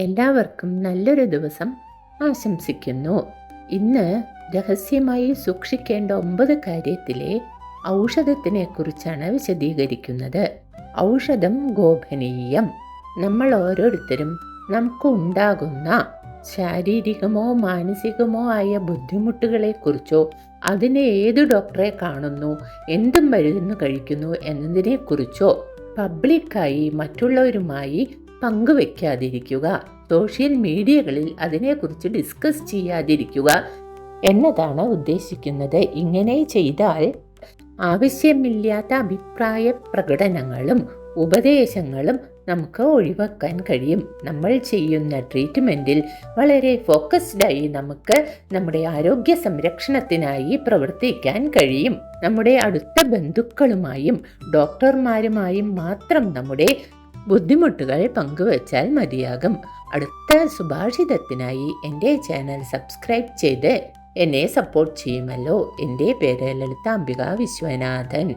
എല്ലാവർക്കും നല്ലൊരു ദിവസം ആശംസിക്കുന്നു. ഇന്ന് രഹസ്യമായി സൂക്ഷിക്കേണ്ട 9 കാര്യത്തിലെ ഔഷധത്തിനെ കുറിച്ചാണ് വിശദീകരിക്കുന്നത്. ഔഷധം ഗോപനീയം. നമ്മൾ ഓരോരുത്തരും നമുക്ക് ഉണ്ടാകുന്ന ശാരീരികമോ മാനസികമോ ആയ ബുദ്ധിമുട്ടുകളെക്കുറിച്ചോ അതിനെ ഏത് ഡോക്ടറെ കാണുന്നു, എന്തും മരുന്ന് കഴിക്കുന്നു എന്നതിനെക്കുറിച്ചോ പബ്ലിക്കായി മറ്റുള്ളവരുമായി പങ്കുവെക്കാതിരിക്കുക, സോഷ്യൽ മീഡിയകളിൽ അതിനെക്കുറിച്ച് ഡിസ്കസ് ചെയ്യാതിരിക്കുക എന്നതാണ് ഉദ്ദേശിക്കുന്നത്. ഇങ്ങനെ ചെയ്താൽ ആവശ്യമില്ലാത്ത അഭിപ്രായ പ്രകടനങ്ങളും ഉപദേശങ്ങളും നമുക്ക് ഒഴിവാക്കാൻ കഴിയും. നമ്മൾ ചെയ്യുന്ന ട്രീറ്റ്മെൻറ്റിൽ വളരെ ഫോക്കസ്ഡായി നമുക്ക് നമ്മുടെ ആരോഗ്യ സംരക്ഷണത്തിനായി പ്രവർത്തിക്കാൻ കഴിയും. നമ്മുടെ അടുത്ത ബന്ധുക്കളുമായും ഡോക്ടർമാരുമായും മാത്രം നമ്മുടെ ബുദ്ധിമുട്ടുകൾ പങ്കുവച്ചാൽ മതിയാകും. അടുത്ത സുഭാഷിതത്തിനായി എൻ്റെ ചാനൽ സബ്സ്ക്രൈബ് ചെയ്ത് എന്നെ സപ്പോർട്ട് ചെയ്യുമല്ലോ. എൻ്റെ പേര് ലളിതാംബിക വിശ്വനാഥൻ.